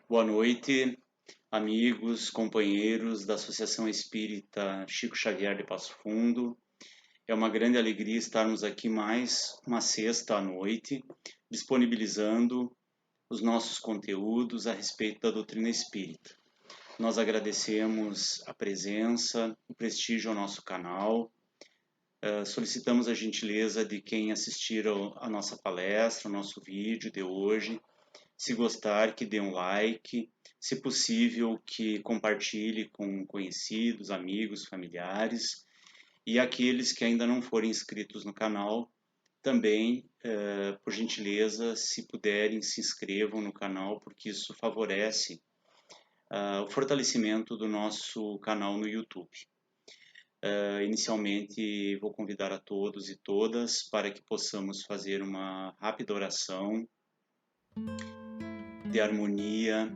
Boa noite, amigos, companheiros da Associação Espírita Chico Xavier de Passo Fundo. É uma grande alegria estarmos aqui mais uma sexta à noite, disponibilizando os nossos conteúdos a respeito da doutrina espírita. Nós agradecemos a presença, o prestígio ao nosso canal. Solicitamos a gentileza de quem assistir a nossa palestra, o nosso vídeo de hoje. Se gostar, que dê um like, se possível, que compartilhe com conhecidos, amigos, familiares, e aqueles que ainda não forem inscritos no canal, também, por gentileza, se puderem, se inscrevam no canal, porque isso favorece o fortalecimento do nosso canal no YouTube. Inicialmente, vou convidar a todos e todas para que possamos fazer uma rápida oração de harmonia,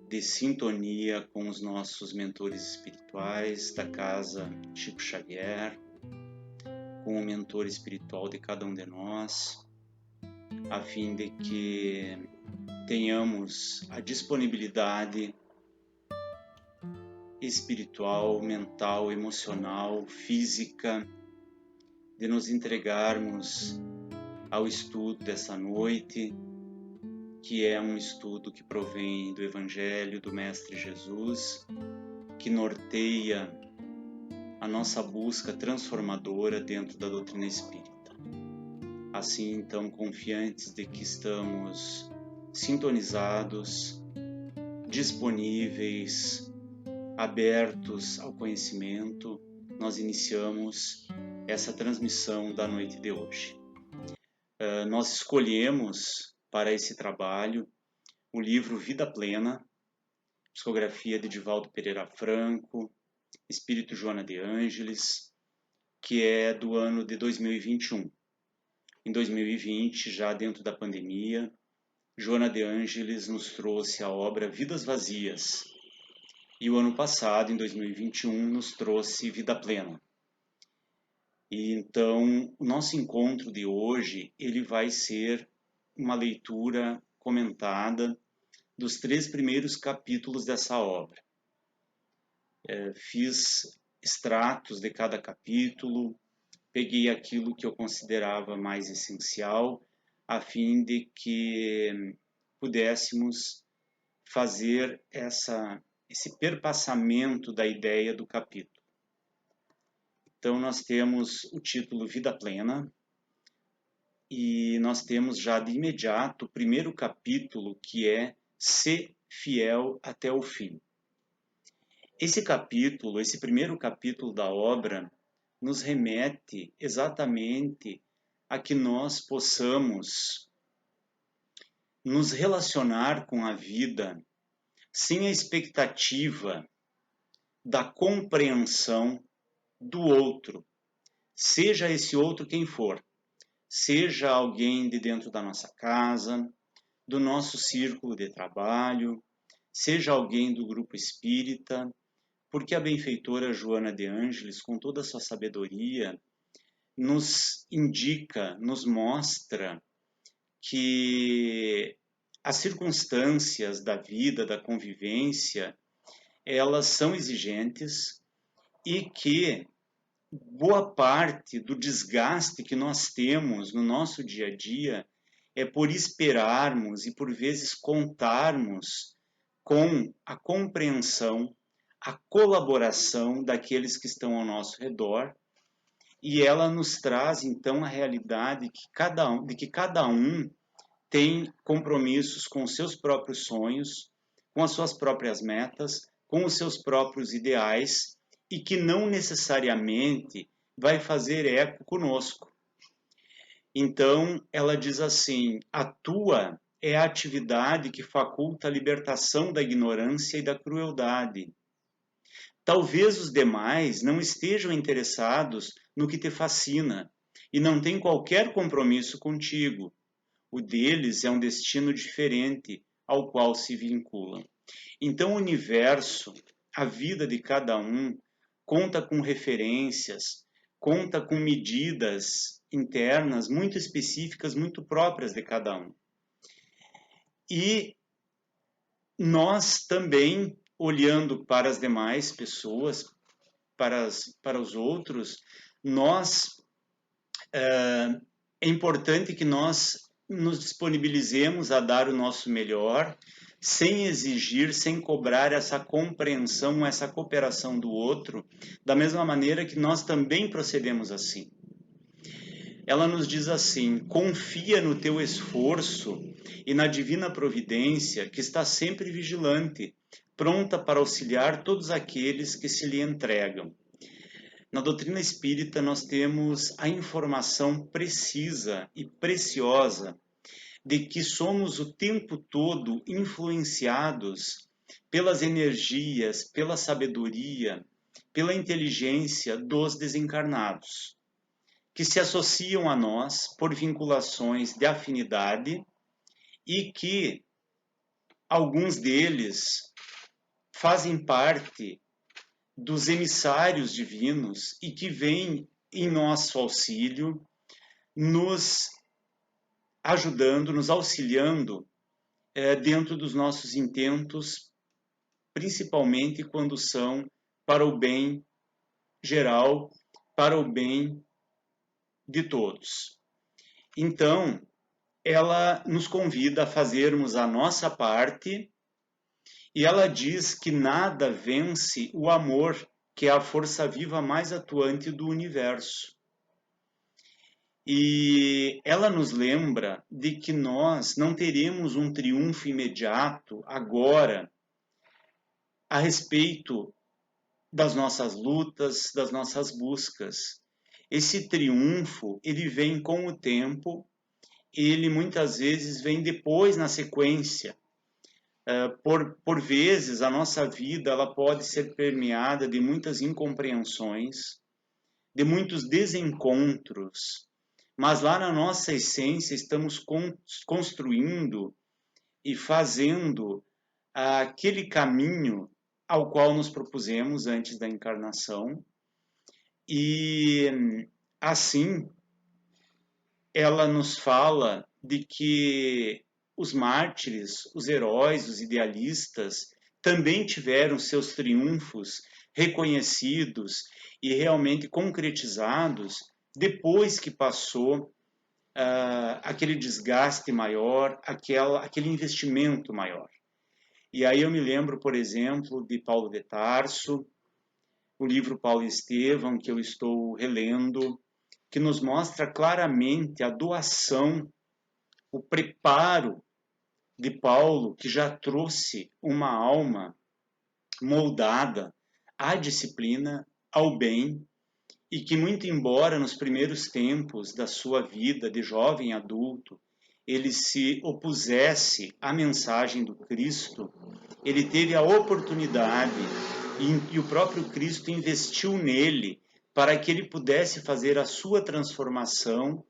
de sintonia com os nossos mentores espirituais da Casa Chico Xavier, com o mentor espiritual de cada um de nós, a fim de que tenhamos a disponibilidade espiritual, mental, emocional, física, de nos entregarmos ao estudo dessa noite, que é um estudo que provém do Evangelho do Mestre Jesus, que norteia a nossa busca transformadora dentro da doutrina espírita. Assim, então, confiantes de que estamos sintonizados, disponíveis, abertos ao conhecimento, nós iniciamos essa transmissão da noite de hoje. Nós escolhemos para esse trabalho o livro Vida Plena, psicografia de Divaldo Pereira Franco, Espírito Joana de Ângeles, que é do ano de 2021. Em 2020, já dentro da pandemia, Joana de Ângeles nos trouxe a obra Vidas Vazias. E o ano passado, em 2021, nos trouxe Vida Plena. E então, o nosso encontro de hoje, ele vai ser uma leitura comentada dos 3 primeiros capítulos dessa obra. Fiz extratos de cada capítulo, peguei aquilo que eu considerava mais essencial, a fim de que pudéssemos fazer esse perpassamento da ideia do capítulo. Então, nós temos o título Vida Plena, e nós temos já de imediato o primeiro capítulo, que é Ser Fiel até o Fim. Esse capítulo, esse primeiro capítulo da obra, nos remete exatamente a que nós possamos nos relacionar com a vida sem a expectativa da compreensão do outro, seja esse outro quem for, seja alguém de dentro da nossa casa, do nosso círculo de trabalho, seja alguém do grupo espírita, porque a benfeitora Joana de Ângeles, com toda a sua sabedoria, nos indica, nos mostra que as circunstâncias da vida, da convivência, elas são exigentes e que boa parte do desgaste que nós temos no nosso dia a dia é por esperarmos e por vezes contarmos com a compreensão, a colaboração daqueles que estão ao nosso redor, e ela nos traz então a realidade de que cada um tem compromissos com os seus próprios sonhos, com as suas próprias metas, com os seus próprios ideais, e que não necessariamente vai fazer eco conosco. Então, ela diz assim: a tua é a atividade que faculta a libertação da ignorância e da crueldade. Talvez os demais não estejam interessados no que te fascina e não têm qualquer compromisso contigo. O deles é um destino diferente ao qual se vinculam. Então, o universo, a vida de cada um, conta com referências, conta com medidas internas muito específicas, muito próprias de cada um. E nós também, olhando para as demais pessoas, para os outros, é importante que nós nos disponibilizemos a dar o nosso melhor, sem exigir, sem cobrar essa compreensão, essa cooperação do outro, da mesma maneira que nós também procedemos assim. Ela nos diz assim: confia no teu esforço e na divina providência que está sempre vigilante, pronta para auxiliar todos aqueles que se lhe entregam. Na doutrina espírita, nós temos a informação precisa e preciosa de que somos o tempo todo influenciados pelas energias, pela sabedoria, pela inteligência dos desencarnados, que se associam a nós por vinculações de afinidade e que alguns deles fazem parte dos emissários divinos e que vêm em nosso auxílio, nos ajudando, nos auxiliando dentro dos nossos intentos, principalmente quando são para o bem geral, para o bem de todos. Então, ela nos convida a fazermos a nossa parte e ela diz que nada vence o amor, que é a força viva mais atuante do universo. E ela nos lembra de que nós não teremos um triunfo imediato agora a respeito das nossas lutas, das nossas buscas. Esse triunfo, ele vem com o tempo, ele muitas vezes vem depois na sequência. Por vezes, a nossa vida ela pode ser permeada de muitas incompreensões, de muitos desencontros, mas lá na nossa essência estamos construindo e fazendo aquele caminho ao qual nos propusemos antes da encarnação, e assim ela nos fala de que os mártires, os heróis, os idealistas também tiveram seus triunfos reconhecidos e realmente concretizados depois que passou aquele desgaste maior, aquele investimento maior. E aí eu me lembro, por exemplo, de Paulo de Tarso, o livro Paulo e Estevão, que eu estou relendo, que nos mostra claramente a doação, o preparo de Paulo, que já trouxe uma alma moldada à disciplina, ao bem, e que, muito embora nos primeiros tempos da sua vida de jovem adulto, ele se opusesse à mensagem do Cristo, ele teve a oportunidade e o próprio Cristo investiu nele para que ele pudesse fazer a sua transformação,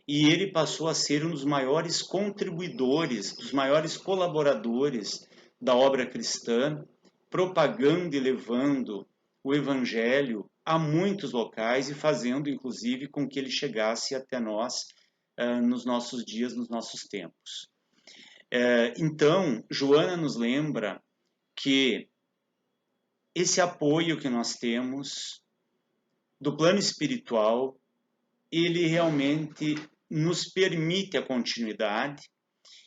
e ele passou a ser um dos maiores contribuidores, dos maiores colaboradores da obra cristã, propagando e levando o evangelho a muitos locais e fazendo, inclusive, com que ele chegasse até nós nos nossos dias, nos nossos tempos. Então, Joana nos lembra que esse apoio que nós temos do plano espiritual, ele realmente nos permite a continuidade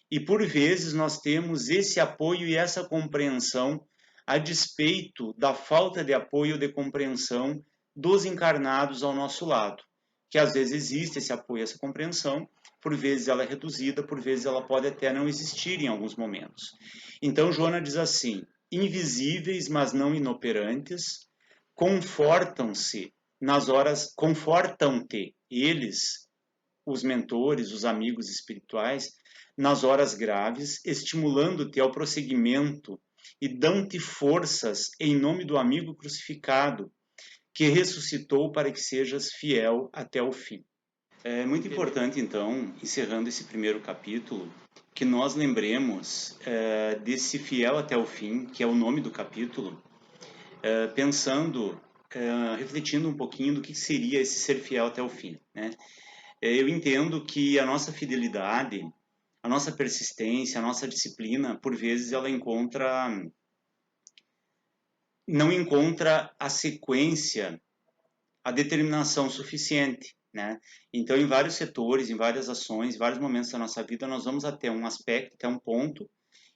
e, por vezes, nós temos esse apoio e essa compreensão a despeito da falta de apoio ou de compreensão dos encarnados ao nosso lado, que às vezes existe esse apoio, essa compreensão, por vezes ela é reduzida, por vezes ela pode até não existir em alguns momentos. Então, Joana diz assim: invisíveis, mas não inoperantes, confortam-se nas horas, confortam-te eles, os mentores, os amigos espirituais, nas horas graves, estimulando-te ao prosseguimento e dão-te forças em nome do amigo crucificado, que ressuscitou para que sejas fiel até o fim. É muito importante, então, encerrando esse primeiro capítulo, que nós lembremos desse fiel até o fim, que é o nome do capítulo, pensando, refletindo um pouquinho do que seria esse ser fiel até o fim, né? Eu entendo que a nossa fidelidade, a nossa persistência, a nossa disciplina, por vezes ela não encontra a sequência, a determinação suficiente, né? Então, em vários setores, em várias ações, em vários momentos da nossa vida, nós vamos até um aspecto, até um ponto,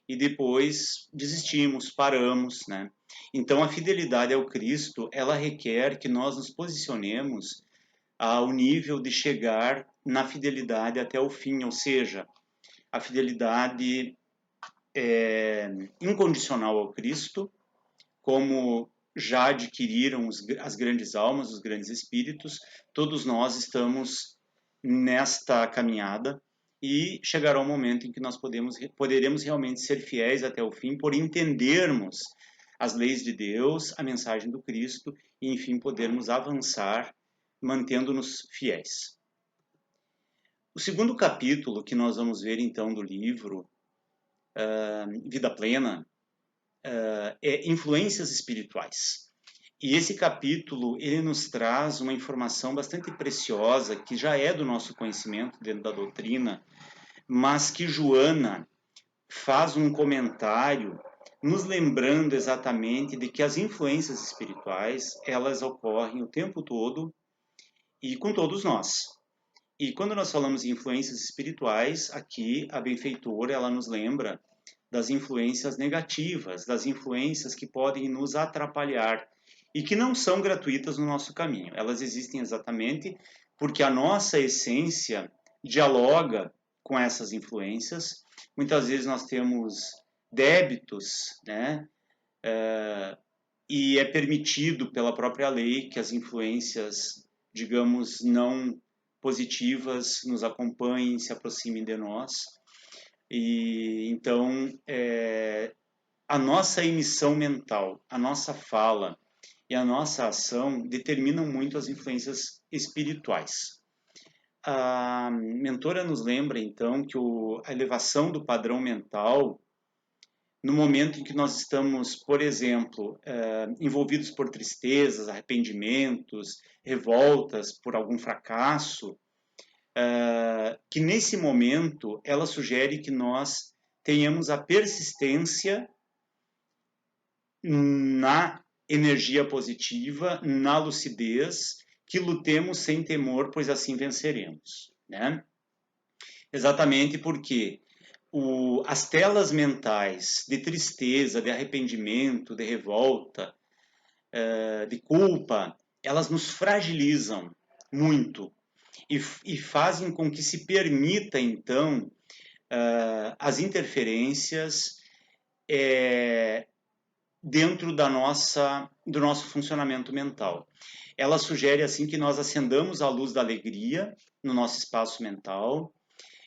e depois desistimos, paramos, né? Então, a fidelidade ao Cristo, ela requer que nós nos posicionemos ao nível de chegar na fidelidade até o fim, ou seja, a fidelidade incondicional ao Cristo, como já adquiriram as grandes almas, os grandes espíritos, todos nós estamos nesta caminhada e chegará um momento em que nós poderemos realmente ser fiéis até o fim, por entendermos as leis de Deus, a mensagem do Cristo e, enfim, podermos avançar mantendo-nos fiéis. O segundo capítulo que nós vamos ver, então, do livro Vida Plena é Influências Espirituais. E esse capítulo, ele nos traz uma informação bastante preciosa, que já é do nosso conhecimento dentro da doutrina, mas que Joana faz um comentário nos lembrando exatamente de que as influências espirituais, elas ocorrem o tempo todo e com todos nós. E quando nós falamos em influências espirituais, aqui a benfeitora, ela nos lembra das influências negativas, das influências que podem nos atrapalhar e que não são gratuitas no nosso caminho. Elas existem exatamente porque a nossa essência dialoga com essas influências. Muitas vezes nós temos débitos, né? E é permitido pela própria lei que as influências, digamos, não positivas nos acompanhem, se aproximem de nós. E então a nossa emissão mental, a nossa fala e a nossa ação determinam muito as influências espirituais. A mentora nos lembra então que a elevação do padrão mental, no momento em que nós estamos, por exemplo, envolvidos por tristezas, arrependimentos, revoltas por algum fracasso, que nesse momento ela sugere que nós tenhamos a persistência na energia positiva, na lucidez, que lutemos sem temor, pois assim venceremos, né? Exatamente porque as telas mentais de tristeza, de arrependimento, de revolta, de culpa, elas nos fragilizam muito e fazem com que se permita, então, as interferências dentro do nosso funcionamento mental. Ela sugere, assim, que nós acendamos a luz da alegria no nosso espaço mental,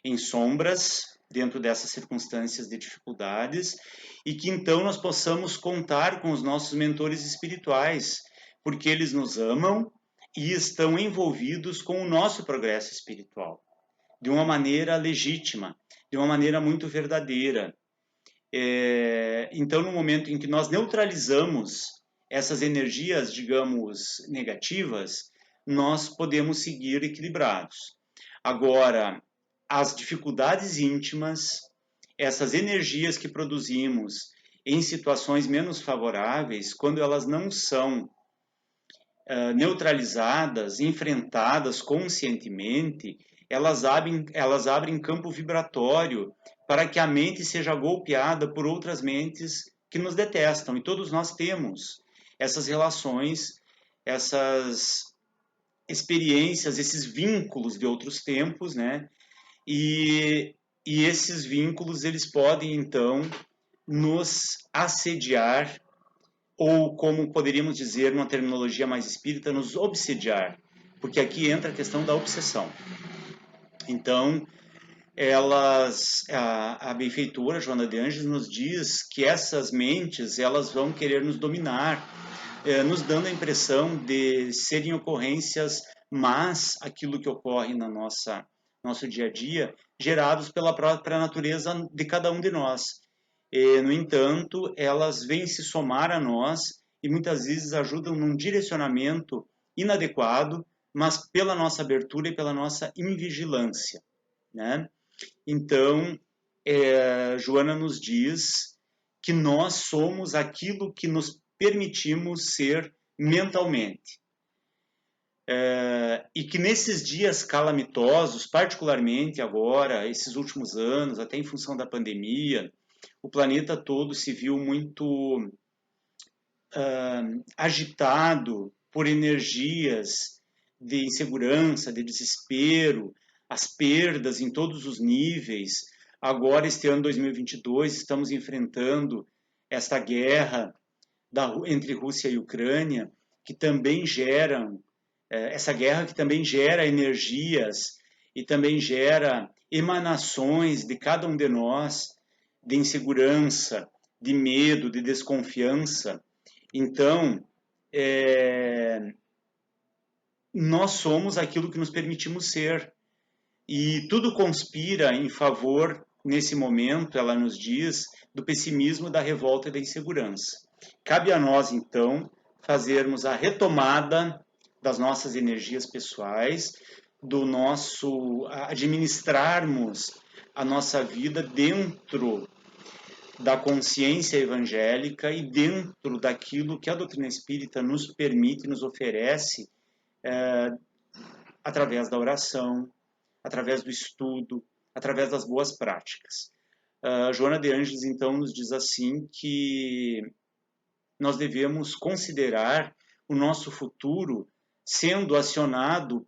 em sombras, dentro dessas circunstâncias de dificuldades, e que então nós possamos contar com os nossos mentores espirituais, porque eles nos amam e estão envolvidos com o nosso progresso espiritual, de uma maneira legítima, de uma maneira muito verdadeira. Então, no momento em que nós neutralizamos essas energias, digamos, negativas, nós podemos seguir equilibrados. Agora, as dificuldades íntimas, essas energias que produzimos em situações menos favoráveis, quando elas não são neutralizadas, enfrentadas conscientemente, elas abrem campo vibratório para que a mente seja golpeada por outras mentes que nos detestam. E todos nós temos essas relações, essas experiências, esses vínculos de outros tempos, né? E esses vínculos, eles podem, então, nos assediar, ou, como poderíamos dizer, numa terminologia mais espírita, nos obsediar, porque aqui entra a questão da obsessão. Então, a benfeitora Joana de Ângeles nos diz que essas mentes, elas vão querer nos dominar, nos dando a impressão de serem ocorrências más, aquilo que ocorre na nosso dia a dia, gerados pela própria natureza de cada um de nós. No entanto, elas vêm se somar a nós e muitas vezes ajudam num direcionamento inadequado, mas pela nossa abertura e pela nossa invigilância, né? Então, Joana nos diz que nós somos aquilo que nos permitimos ser mentalmente. E que nesses dias calamitosos, particularmente agora, esses últimos anos, até em função da pandemia, o planeta todo se viu muito agitado por energias de insegurança, de desespero, as perdas em todos os níveis. Agora, este ano 2022, estamos enfrentando esta guerra entre Rússia e Ucrânia, que também geram essa guerra que também gera energias e também gera emanações de cada um de nós de insegurança, de medo, de desconfiança. Então, nós somos aquilo que nos permitimos ser. E tudo conspira em favor, nesse momento, ela nos diz, do pessimismo, da revolta e da insegurança. Cabe a nós, então, fazermos a retomada das nossas energias pessoais, do nosso administrarmos a nossa vida dentro da consciência evangélica e dentro daquilo que a doutrina espírita nos permite, nos oferece, através da oração, através do estudo, através das boas práticas. Joana de Ângeles, então, nos diz assim que nós devemos considerar o nosso futuro sendo acionado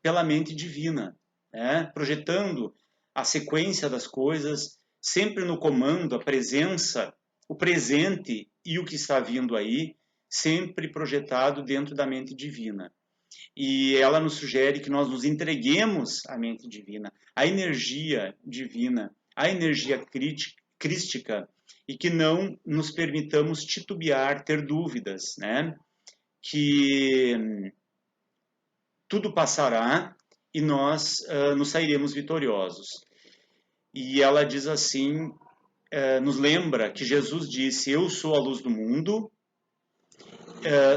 pela mente divina, né? Projetando a sequência das coisas, sempre no comando, a presença, o presente e o que está vindo aí, sempre projetado dentro da mente divina. E ela nos sugere que nós nos entreguemos à mente divina, à energia divina, à energia crística, e que não nos permitamos titubear, ter dúvidas, né? Que tudo passará e nós nos sairemos vitoriosos. E ela diz assim, nos lembra que Jesus disse: eu sou a luz do mundo,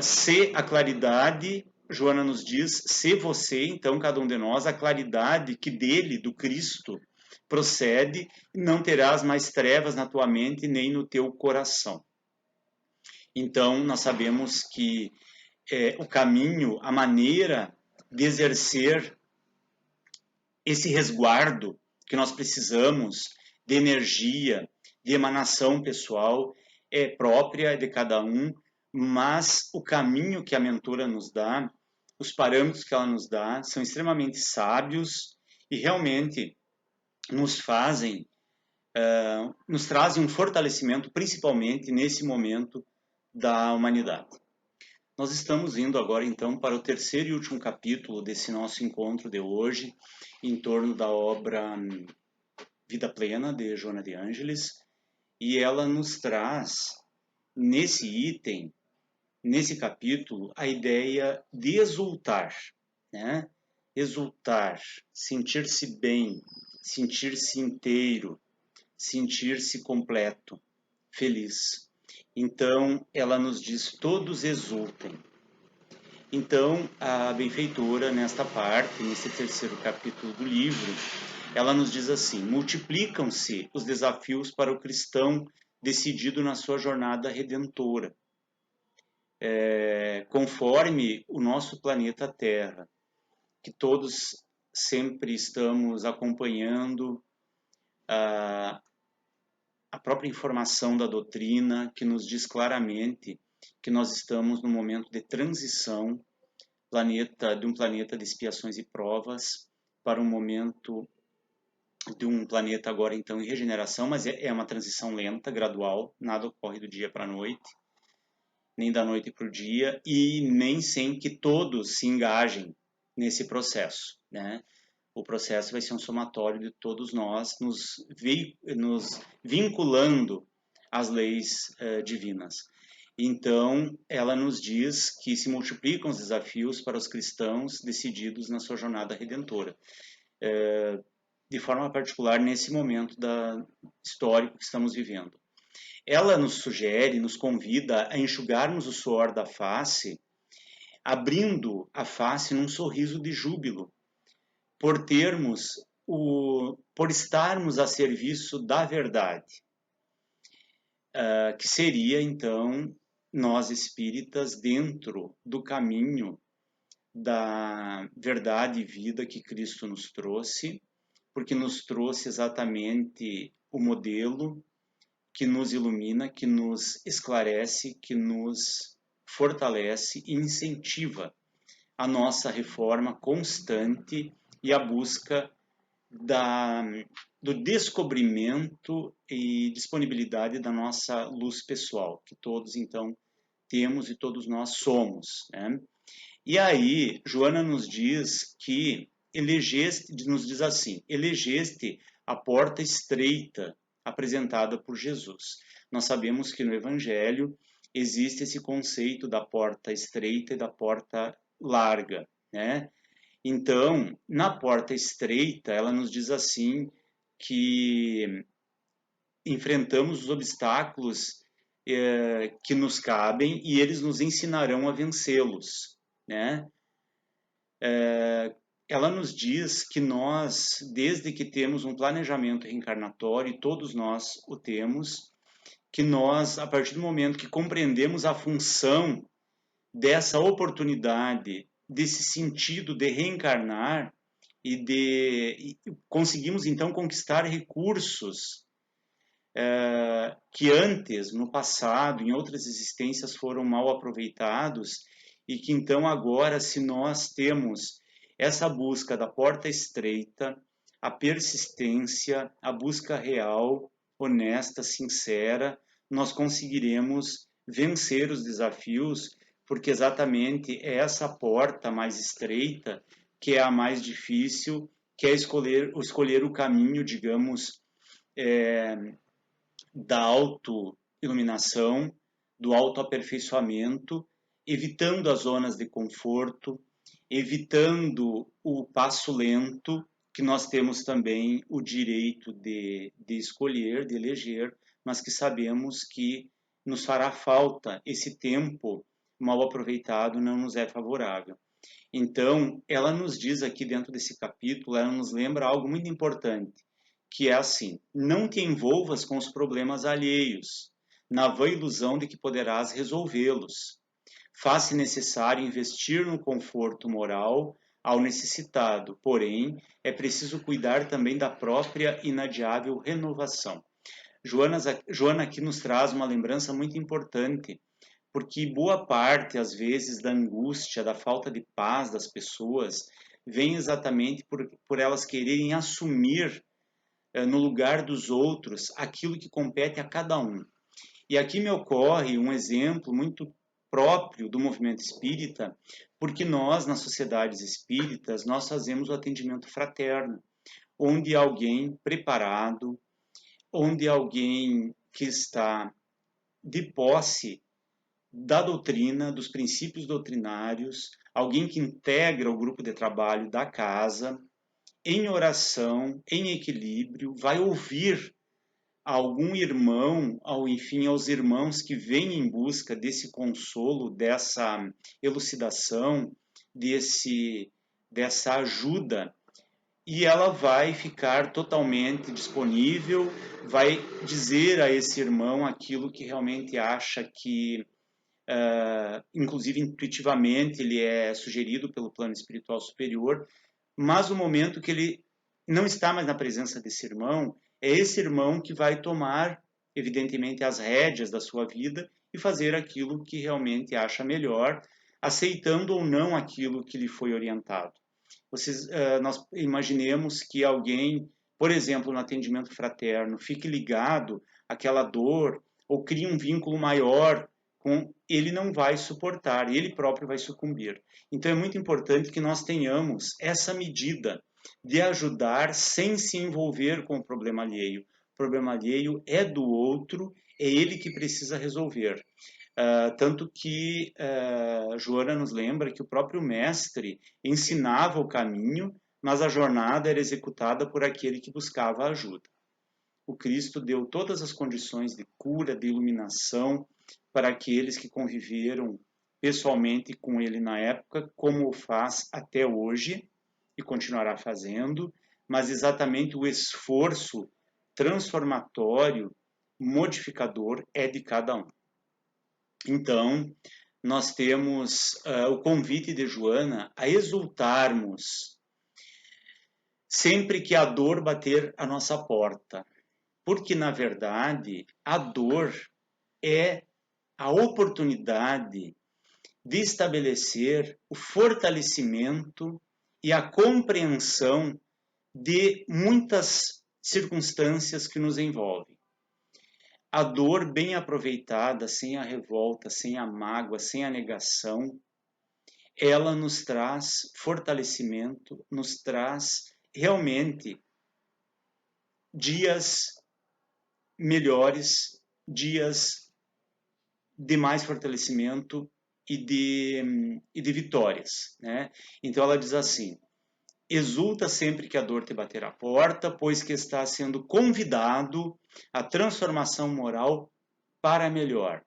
se a claridade, Joana nos diz, se você, então cada um de nós, a claridade que dele, do Cristo, procede, não terás mais trevas na tua mente nem no teu coração. Então, nós sabemos que o caminho, a maneira de exercer esse resguardo que nós precisamos de energia, de emanação pessoal, é própria de cada um, mas o caminho que a mentora nos dá, os parâmetros que ela nos dá, são extremamente sábios e realmente nos trazem um fortalecimento, principalmente nesse momento da humanidade. Nós estamos indo agora, então, para o terceiro e último capítulo desse nosso encontro de hoje, em torno da obra Vida Plena, de Joana de Ângeles, e ela nos traz, nesse item, nesse capítulo, a ideia de exultar, né? Exultar, sentir-se bem, sentir-se inteiro, sentir-se completo, feliz. Então, ela nos diz: todos exultem. Então, a benfeitora, nesta parte, nesse terceiro capítulo do livro, ela nos diz assim: multiplicam-se os desafios para o cristão decidido na sua jornada redentora, conforme o nosso planeta Terra, que todos sempre estamos acompanhando a própria informação da doutrina, que nos diz claramente que nós estamos num momento de transição de um planeta de expiações e provas para um momento de um planeta agora então em regeneração, mas é uma transição lenta, gradual, nada ocorre do dia para a noite, nem da noite para o dia, e nem sem que todos se engajem nesse processo, né? O processo vai ser um somatório de todos nós nos vinculando às leis divinas. Então, ela nos diz que se multiplicam os desafios para os cristãos decididos na sua jornada redentora. De forma particular, nesse momento histórico que estamos vivendo. Ela nos sugere, nos convida a enxugarmos o suor da face, abrindo a face num sorriso de júbilo, por termos por estarmos a serviço da verdade, que seria, então, nós espíritas dentro do caminho da verdade e vida que Cristo nos trouxe, porque nos trouxe exatamente o modelo que nos ilumina, que nos esclarece, que nos fortalece e incentiva a nossa reforma constante e a busca da, do descobrimento e disponibilidade da nossa luz pessoal, que todos então temos e todos nós somos, né? E aí, Joana nos diz que nos diz assim, elegeste a porta estreita apresentada por Jesus. Nós sabemos que no Evangelho existe esse conceito da porta estreita e da porta larga, né? Então, na porta estreita, ela nos diz assim que enfrentamos os obstáculos que nos cabem e eles nos ensinarão a vencê-los, né? Ela nos diz que nós, desde que temos um planejamento reencarnatório, e todos nós o temos, que nós, a partir do momento que compreendemos a função dessa oportunidade, desse sentido de reencarnar e conseguimos então conquistar recursos que antes, no passado, em outras existências foram mal aproveitados e que então agora, se nós temos essa busca da porta estreita, a persistência, a busca real, honesta, sincera, nós conseguiremos vencer os desafios, porque exatamente é essa porta mais estreita que é a mais difícil, que é escolher o caminho, digamos, da autoiluminação, do autoaperfeiçoamento, evitando as zonas de conforto, evitando o passo lento, que nós temos também o direito de escolher, de eleger, mas que sabemos que nos fará falta esse tempo mal aproveitado, não nos é favorável. Então, ela nos diz aqui dentro desse capítulo, ela nos lembra algo muito importante, que é assim: não te envolvas com os problemas alheios, na vã ilusão de que poderás resolvê-los. Faz-se necessário investir no conforto moral ao necessitado, porém, é preciso cuidar também da própria inadiável renovação. Joana aqui nos traz uma lembrança muito importante, porque boa parte, às vezes, da angústia, da falta de paz das pessoas, vem exatamente por elas quererem assumir no lugar dos outros aquilo que compete a cada um. E aqui me ocorre um exemplo muito próprio do movimento espírita, porque nós, nas sociedades espíritas, nós fazemos o atendimento fraterno, onde alguém preparado, onde alguém que está de posse da doutrina, dos princípios doutrinários, alguém que integra o grupo de trabalho da casa, em oração, em equilíbrio, vai ouvir algum irmão, aos irmãos que vêm em busca desse consolo, dessa elucidação, dessa ajuda, e ela vai ficar totalmente disponível, vai dizer a esse irmão aquilo que realmente acha que, inclusive intuitivamente, ele é sugerido pelo plano espiritual superior, mas o momento que ele não está mais na presença desse irmão, é esse irmão que vai tomar, evidentemente, as rédeas da sua vida e fazer aquilo que realmente acha melhor, aceitando ou não aquilo que lhe foi orientado. Nós imaginemos que alguém, por exemplo, no atendimento fraterno, fique ligado àquela dor ou crie um vínculo maior com ele, não vai suportar, ele próprio vai sucumbir. Então é muito importante que nós tenhamos essa medida de ajudar sem se envolver com o problema alheio. O problema alheio é do outro, é ele que precisa resolver. Tanto que Joana nos lembra que o próprio mestre ensinava o caminho, mas a jornada era executada por aquele que buscava ajuda. O Cristo deu todas as condições de cura, de iluminação para aqueles que conviveram pessoalmente com ele na época, como o faz até hoje e continuará fazendo, mas exatamente o esforço transformatório, modificador é de cada um. Então, nós temos o convite de Joana a exultarmos sempre que a dor bater a nossa porta, porque, na verdade, a dor é a oportunidade de estabelecer o fortalecimento e a compreensão de muitas circunstâncias que nos envolvem. A dor bem aproveitada, sem a revolta, sem a mágoa, sem a negação, ela nos traz fortalecimento, nos traz realmente dias melhores, dias de mais fortalecimento e de vitórias, né? Então ela diz assim: exulta sempre que a dor te bater à porta, pois que está sendo convidado à transformação moral para melhor.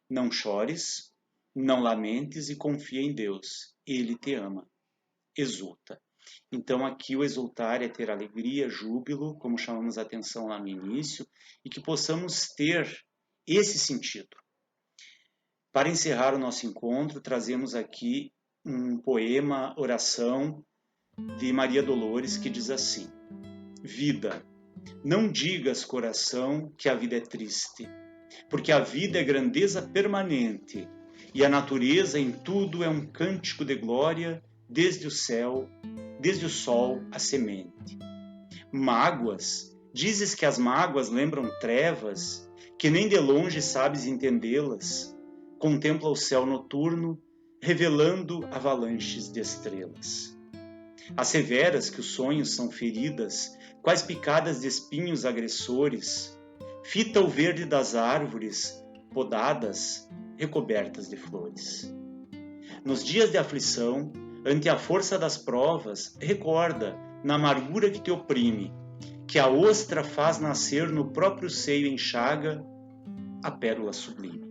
Não chores, não lamentes e confia em Deus. Ele te ama. Exulta. Então aqui o exultar é ter alegria, júbilo, como chamamos a atenção lá no início, e que possamos ter esse sentido. Para encerrar o nosso encontro, trazemos aqui um poema, oração, de Maria Dolores, que diz assim: vida, não digas, coração, que a vida é triste, porque a vida é grandeza permanente, e a natureza em tudo é um cântico de glória, desde o céu, desde o sol, a semente. Mágoas, dizes que as mágoas lembram trevas, que nem de longe sabes entendê-las. Contempla o céu noturno, revelando avalanches de estrelas. Asseveras que os sonhos são feridas, quais picadas de espinhos agressores, fita o verde das árvores, podadas, recobertas de flores. Nos dias de aflição, ante a força das provas, recorda, na amargura que te oprime, que a ostra faz nascer no próprio seio enxaga a pérola sublime.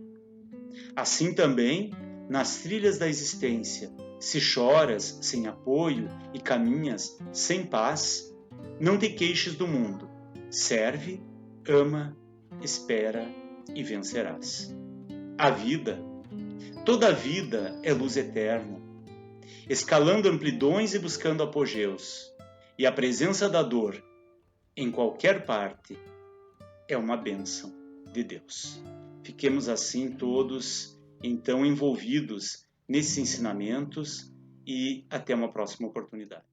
Assim também, nas trilhas da existência, se choras sem apoio e caminhas sem paz, não te queixes do mundo. Serve, ama, espera e vencerás. A vida, toda a vida é luz eterna, escalando amplidões e buscando apogeus. E a presença da dor, em qualquer parte, é uma bênção de Deus. Fiquemos assim todos, então, envolvidos nesses ensinamentos e até uma próxima oportunidade.